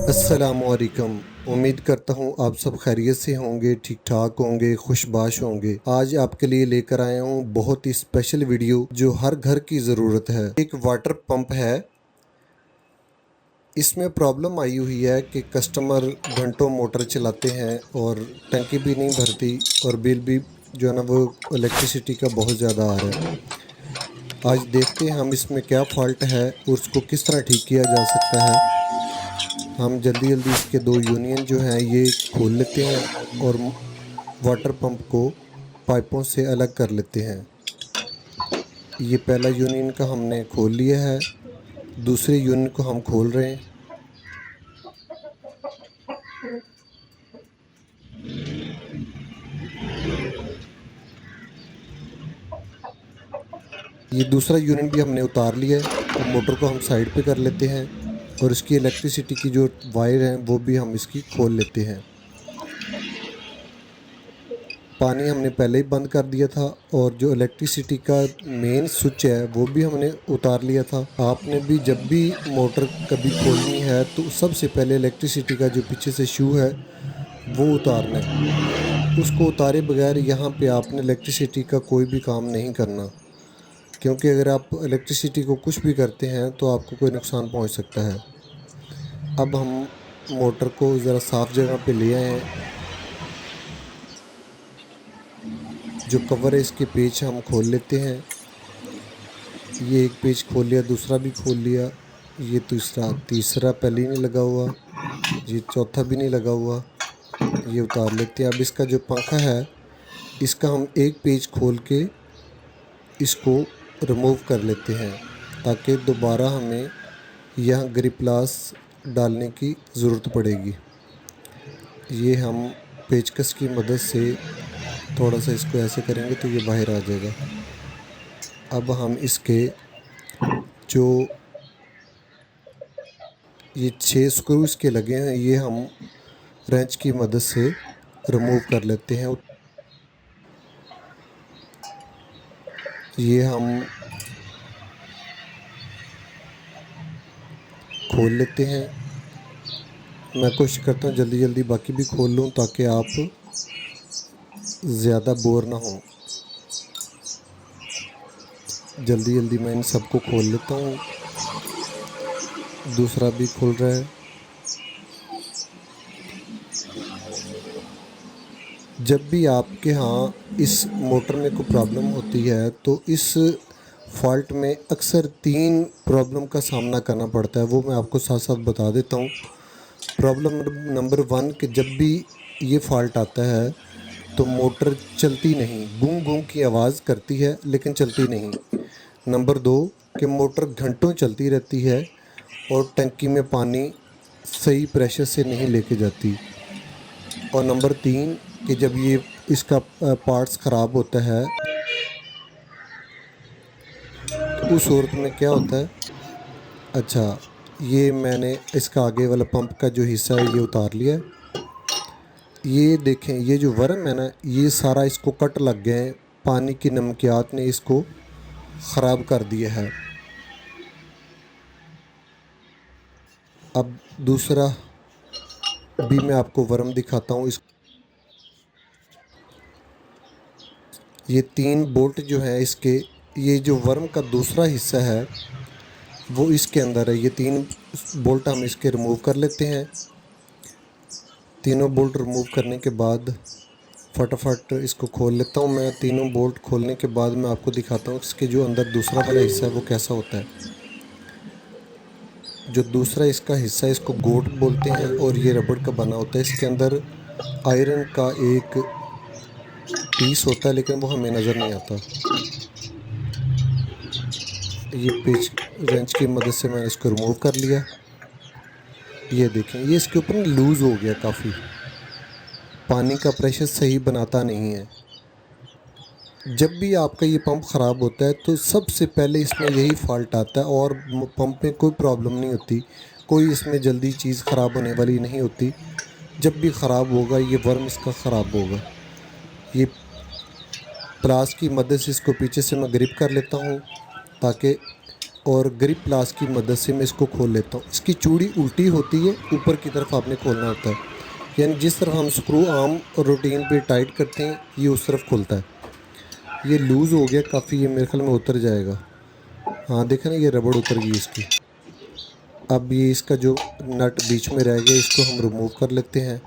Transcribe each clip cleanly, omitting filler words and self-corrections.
अस्सलामुअलैकुम। उम्मीद करता हूँ आप सब खैरियत से होंगे, ठीक ठाक होंगे, खुशबाश होंगे। आज आपके लिए लेकर आया हूँ बहुत ही स्पेशल वीडियो जो हर घर की ज़रूरत है। एक वाटर पंप है। इसमें प्रॉब्लम आई हुई है कि कस्टमर घंटों मोटर चलाते हैं और टंकी भी नहीं भरती और बिल भी जो है ना वो इलेक्ट्रिसिटी का बहुत ज़्यादा आ रहा है। आज देखते हैं हम इसमें क्या फ़ॉल्ट है और उसको किस तरह ठीक किया जा सकता है। हम जल्दी जल्दी इसके दो यूनियन जो हैं ये खोल लेते हैं और वाटर पंप को पाइपों से अलग कर लेते हैं। ये पहला यूनियन का हमने खोल लिया है, दूसरे यूनियन को हम खोल रहे हैं। ये दूसरा यूनियन भी हमने उतार लिया है। अब मोटर को हम साइड पे कर लेते हैं और इसकी इलेक्ट्रिसिटी की जो वायर हैं वो भी हम इसकी खोल लेते हैं। पानी हमने पहले ही बंद कर दिया था और जो इलेक्ट्रिसिटी का मेन स्विच है वो भी हमने उतार लिया था। आपने भी जब भी मोटर कभी खोलनी है तो सबसे पहले इलेक्ट्रिसिटी का जो पीछे से शू है वो उतारना है। उसको उतारे बगैर यहाँ पे आपने इलेक्ट्रिसिटी का कोई भी काम नहीं करना, क्योंकि अगर आप इलेक्ट्रिसिटी को कुछ भी करते हैं तो आपको कोई नुकसान पहुँच सकता है। अब हम मोटर को ज़रा साफ़ जगह पे ले आए हैं। जो कवर है इसके पेच हम खोल लेते हैं। ये एक पेच खोल लिया, दूसरा भी खोल लिया, ये तीसरा पहले ही नहीं लगा हुआ, ये चौथा भी नहीं लगा हुआ, ये उतार लेते हैं। अब इसका जो पंखा है इसका हम एक पेच खोल के इसको रिमूव कर लेते हैं ताकि दोबारा हमें यहाँ ग्रिपलास डालने की ज़रूरत पड़ेगी। ये हम पेचकस की मदद से थोड़ा सा इसको ऐसे करेंगे तो ये बाहर आ जाएगा। अब हम इसके जो ये 6 स्क्रू इसके लगे हैं ये हम रेंच की मदद से रिमूव कर लेते हैं। ये हम खोल लेते हैं। मैं कोशिश करता हूँ जल्दी जल्दी बाकी भी खोल लूँ ताकि आप ज़्यादा बोर ना हो। जल्दी जल्दी मैं इन सबको खोल लेता हूँ। दूसरा भी खुल रहा है। जब भी आपके यहाँ इस मोटर में कोई प्रॉब्लम होती है तो इस फॉल्ट में अक्सर 3 प्रॉब्लम का सामना करना पड़ता है, वो मैं आपको साथ साथ बता देता हूँ। प्रॉब्लम नंबर 1 कि जब भी ये फॉल्ट आता है तो मोटर चलती नहीं, गूं गूं की आवाज़ करती है लेकिन चलती नहीं। नंबर 2 कि मोटर घंटों चलती रहती है और टंकी में पानी सही प्रेशर से नहीं लेके जाती। और नंबर 3 कि जब ये इसका पार्ट्स ख़राब होता है तो उस सूरत में क्या होता है। अच्छा, ये मैंने इसका आगे वाला पंप का जो हिस्सा है ये उतार लिया है। ये देखें, ये जो वर्म है ना ये सारा इसको कट लग गए हैं, पानी की नमकियात ने इसको ख़राब कर दिया है। अब दूसरा भी मैं आपको वर्म दिखाता हूँ। ये 3 बोल्ट जो हैं इसके, ये जो वर्म का दूसरा हिस्सा है वो इसके अंदर है। ये 3 बोल्ट हम इसके रिमूव कर लेते हैं। तीनों बोल्ट रिमूव करने के बाद फटाफट इसको खोल लेता हूँ मैं। तीनों बोल्ट खोलने के बाद मैं आपको दिखाता हूँ इसके जो अंदर दूसरा वाला हिस्सा है वो कैसा होता है। जो दूसरा इसका हिस्सा है इसको गोट बोलते हैं और ये रबड़ का बना होता है। इसके अंदर आयरन का एक पीस होता है लेकिन वो हमें नज़र नहीं आता। ये पेच रेंच की मदद से मैंने इसको रिमूव कर लिया। ये देखें, ये इसके ऊपर लूज़ हो गया काफ़ी, पानी का प्रेशर सही बनाता नहीं है। जब भी आपका ये पंप ख़राब होता है तो सबसे पहले इसमें यही फॉल्ट आता है और पंप में कोई प्रॉब्लम नहीं होती, कोई इसमें जल्दी चीज़ ख़राब होने वाली नहीं होती। जब भी ख़राब होगा ये वर्म इसका ख़राब होगा। ये प्लास की मदद से इसको पीछे से मैं ग्रिप कर लेता हूँ ताकि, और ग्रिप प्लास की मदद से मैं इसको खोल लेता हूँ। इसकी चूड़ी उल्टी होती है, ऊपर की तरफ आपने खोलना होता है, यानी जिस तरफ हम स्क्रू आम और रूटीन पे टाइट करते हैं ये उस तरफ खुलता है। ये लूज़ हो गया काफ़ी, ये मेरे ख्याल में उतर जाएगा। हाँ देखें ना, ये रबड़ उतर गई इसकी। अब ये इसका जो नट बीच में रह गया इसको हम रिमूव कर लेते हैं।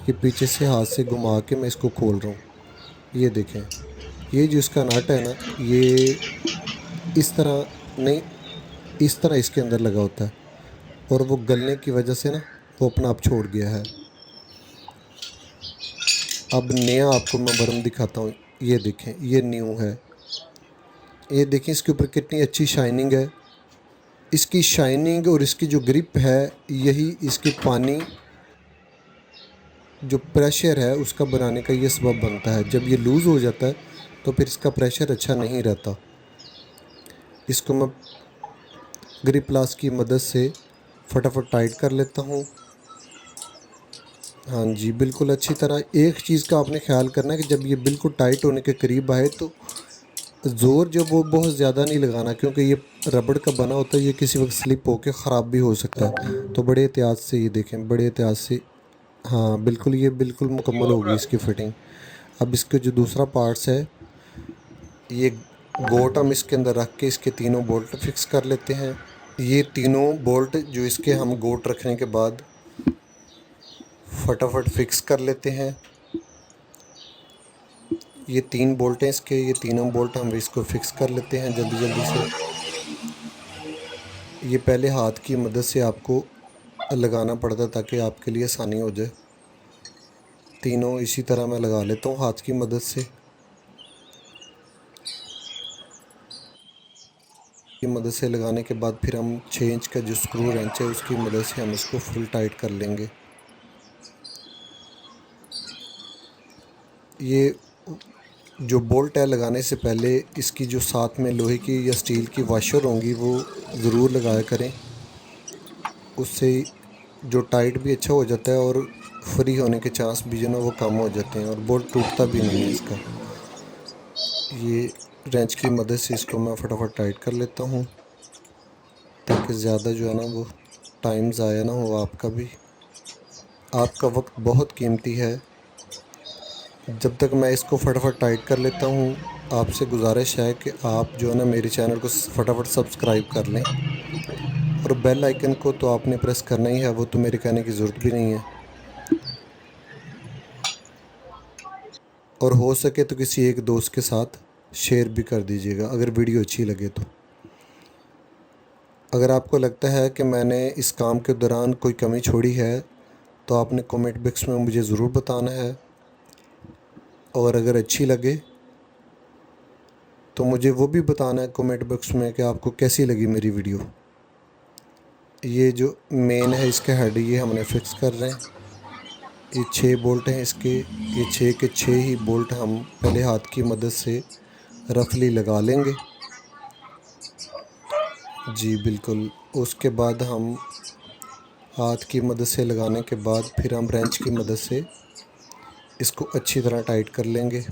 ये पीछे से हाथ से घुमा के मैं इसको खोल रहा हूँ। ये देखें, ये जो इसका नट है ना, ये इस तरह नहीं, इस तरह इसके अंदर लगा होता है, और वो गलने की वजह से ना वो अपना आप छोड़ गया है। अब नया आपको मैं बर्म दिखाता हूँ। ये देखें, ये न्यू है। ये देखें इसके ऊपर कितनी अच्छी शाइनिंग है। इसकी शाइनिंग और इसकी जो ग्रिप है, यही इसके पानी जो प्रेशर है उसका बनाने का ये सबब बनता है। जब ये लूज़ हो जाता है तो फिर इसका प्रेशर अच्छा नहीं रहता। इसको मैं ग्रिप प्लास की मदद से फटाफट टाइट कर लेता हूँ। हाँ जी, बिल्कुल अच्छी तरह। एक चीज़ का आपने ख्याल करना है कि जब ये बिल्कुल टाइट होने के करीब आए तो ज़ोर जो वो बहुत ज़्यादा नहीं लगाना, क्योंकि ये रबड़ का बना होता है, ये किसी वक्त स्लिप होकर ख़राब भी हो सकता है। तो बड़े एहतियात से ये देखें, बड़े एहतियात से। हाँ बिल्कुल, ये बिल्कुल मुकम्मल होगी इसकी फ़िटिंग। अब इसके जो दूसरा पार्ट्स है, ये गोट हम इसके अंदर रख के इसके तीनों बोल्ट फिक्स कर लेते हैं। ये तीनों बोल्ट जो इसके हम गोट रखने के बाद फटाफट फिक्स कर लेते हैं। ये 3 बोल्ट हैं इसके, ये तीनों बोल्ट हम इसको फिक्स कर लेते हैं जल्दी जल्दी से। ये पहले हाथ की मदद से आपको लगाना पड़ता है ताकि आपके लिए आसानी हो जाए। तीनों इसी तरह मैं लगा लेता हूँ हाथ की मदद से। की मदद से लगाने के बाद फिर हम 6 इंच का जो स्क्रू रेंच है उसकी मदद से हम इसको फुल टाइट कर लेंगे। ये जो बोल्ट है लगाने से पहले इसकी जो साथ में लोहे की या स्टील की वाशर होंगी वो ज़रूर लगाया करें। उससे जो टाइट भी अच्छा हो जाता है और फ्री होने के चांस भी जो ना वो कम हो जाते हैं, और बोल्ट टूटता भी नहीं है इसका। ये रेंच की मदद से इसको मैं फटाफट टाइट कर लेता हूँ ताकि ज़्यादा जो है ना वो टाइम ज़ाया ना हो आपका भी। आपका वक्त बहुत कीमती है। जब तक मैं इसको फटाफट टाइट कर लेता हूँ, आपसे गुजारिश है कि आप जो है ना मेरे चैनल को फटाफट सब्सक्राइब कर लें, और बेल आइकन को तो आपने प्रेस करना ही है, वो तो मेरे कहने की ज़रूरत भी नहीं है। और हो सके तो किसी एक दोस्त के साथ शेयर भी कर दीजिएगा अगर वीडियो अच्छी लगे तो। अगर आपको लगता है कि मैंने इस काम के दौरान कोई कमी छोड़ी है तो आपने कमेंट बॉक्स में मुझे ज़रूर बताना है, और अगर अच्छी लगे तो मुझे वो भी बताना है कमेंट बॉक्स में कि आपको कैसी लगी मेरी वीडियो। ये जो मेन है इसका हेड, ये हमने फिक्स कर रहे हैं। ये 6 बोल्ट हैं इसके, ये 6 के 6 ही बोल्ट हम पहले हाथ की मदद से रफली लगा लेंगे। जी बिल्कुल, उसके बाद हम हाथ की मदद से लगाने के बाद फिर हम रेंच की मदद से इसको अच्छी तरह टाइट कर लेंगे।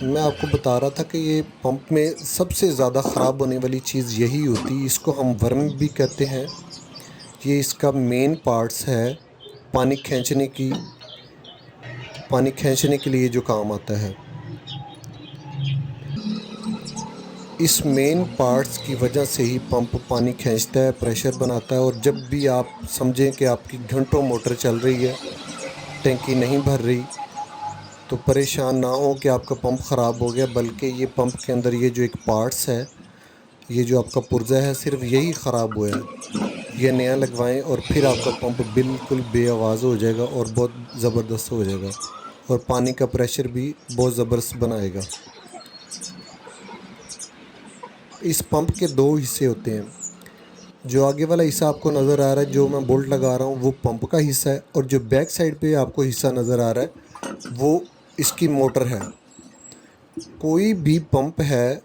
मैं आपको बता रहा था कि ये पंप में सबसे ज़्यादा ख़राब होने वाली चीज़ यही होती है, इसको हम वर्म भी कहते हैं। ये इसका मेन पार्ट्स है पानी खींचने के लिए जो काम आता है। इस मेन पार्ट्स की वजह से ही पंप पानी खींचता है, प्रेशर बनाता है, और जब भी आप समझें कि आपकी घंटों मोटर चल रही है, टैंकी नहीं भर रही, तो परेशान ना हो कि आपका पंप ख़राब हो गया, बल्कि ये पंप के अंदर ये जो एक पार्ट्स है, ये जो आपका पुर्जा है, सिर्फ यही ख़राब हुआ है। ये नया लगवाएं और फिर आपका पंप बिल्कुल बेआवाज़ हो जाएगा और बहुत ज़बरदस्त हो जाएगा, और पानी का प्रेशर भी बहुत ज़बरदस्त बनाएगा। इस पंप के 2 हिस्से होते हैं। जो आगे वाला हिस्सा आपको नज़र आ रहा है, जो मैं बोल्ट लगा रहा हूँ, वो पंप का हिस्सा है, और जो बैक साइड पे आपको हिस्सा नज़र आ रहा है वो इसकी मोटर है। कोई भी पंप है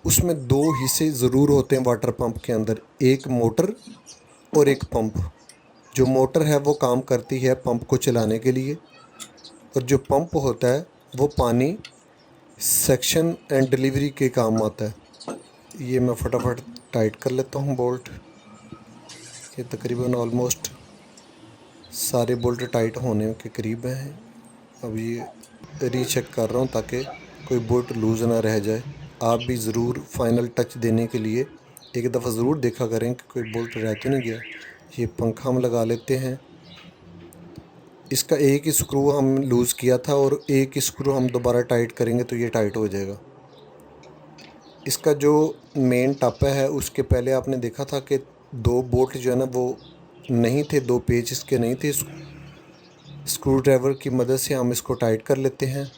उसमें 2 हिस्से ज़रूर होते हैं वाटर पंप के अंदर, एक मोटर और एक पंप। जो मोटर है वो काम करती है पंप को चलाने के लिए, और जो पंप होता है वो पानी सेक्शन एंड डिलीवरी के काम आता है। ये मैं फटाफट टाइट कर लेता हूँ बोल्ट। ये तकरीबन ऑलमोस्ट सारे बोल्ट टाइट होने के करीब हैं। अब ये रीचेक कर रहा हूँ ताकि कोई बोल्ट लूज़ ना रह जाए। आप भी ज़रूर फाइनल टच देने के लिए एक दफ़ा ज़रूर देखा करें कि कोई बोल्ट रह तो नहीं गया। ये पंखा हम लगा लेते हैं। इसका एक ही स्क्रू हम लूज़ किया था और एक ही स्क्रू हम दोबारा टाइट करेंगे तो ये टाइट हो जाएगा। इसका जो मेन टापा है उसके पहले आपने देखा था कि 2 बोल्ट जो है ना वो नहीं थे, 2 पेच इसके नहीं थे। स्क्रू ड्राइवर की मदद से हम इसको टाइट कर लेते हैं।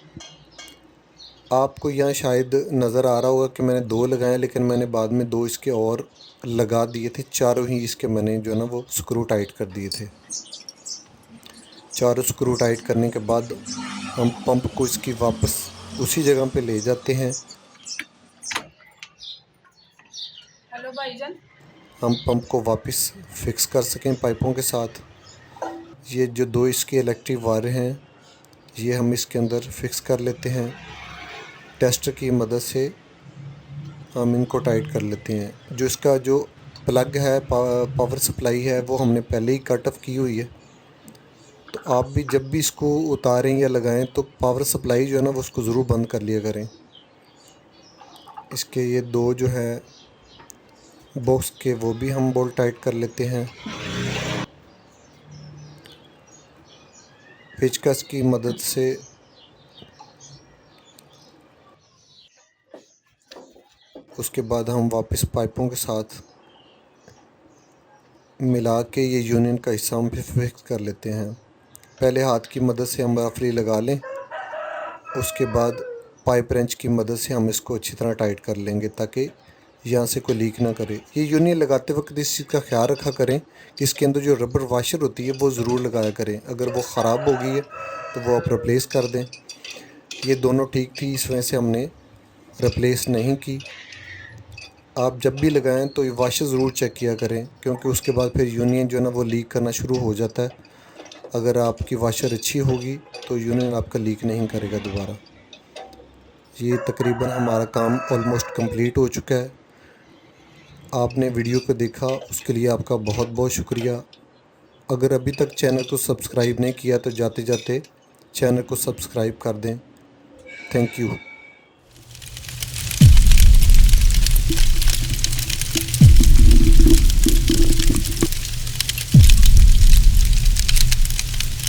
आपको यहाँ शायद नज़र आ रहा होगा कि मैंने 2 लगाए, लेकिन मैंने बाद में 2 इसके और लगा दिए थे। चारों ही इसके मैंने जो है ना वो स्क्रू टाइट कर दिए थे। चारों स्क्रू टाइट करने के बाद हम पंप को इसकी वापस उसी जगह पे ले जाते हैं। हेलो भाईजान। हम पंप को वापस फिक्स कर सकें पाइपों के साथ। ये जो 2 इसके इलेक्ट्रिक वायर हैं ये हम इसके अंदर फिक्स कर लेते हैं। टेस्टर की मदद से हम इनको टाइट कर लेते हैं। जो इसका जो प्लग है, पावर सप्लाई है, वो हमने पहले ही कट ऑफ की हुई है। तो आप भी जब भी इसको उतारें या लगाएं तो पावर सप्लाई जो है ना वो उसको ज़रूर बंद कर लिया करें। इसके ये 2 जो है बॉक्स के वो भी हम बोल्ट टाइट कर लेते हैं। पेचकस की मदद से उसके बाद हम वापस पाइपों के साथ मिला के ये यूनियन का हिस्सा हम फिक्स कर लेते हैं। पहले हाथ की मदद से हम रफली लगा लें, उसके बाद पाइप रेंच की मदद से हम इसको अच्छी तरह टाइट कर लेंगे ताकि यहाँ से कोई लीक ना करे। ये यूनियन लगाते वक्त इस चीज़ का ख्याल रखा करें कि इसके अंदर जो रबर वाशर होती है वो ज़रूर लगाया करें। अगर वो ख़राब हो गई है तो वो आप रिप्लेस कर दें। ये दोनों ठीक थी, इस वजह से हमने रिप्लेस नहीं की। आप जब भी लगाएं तो ये वाशर ज़रूर चेक किया करें, क्योंकि उसके बाद फिर यूनियन जो है ना वो लीक करना शुरू हो जाता है। अगर आपकी वाशर अच्छी होगी तो यूनियन आपका लीक नहीं करेगा दोबारा। ये तकरीबन हमारा काम ऑलमोस्ट कंप्लीट हो चुका है। आपने वीडियो को देखा उसके लिए आपका बहुत बहुत शुक्रिया। अगर अभी तक चैनल को सब्सक्राइब नहीं किया तो जाते जाते चैनल को सब्सक्राइब कर दें। Thank you.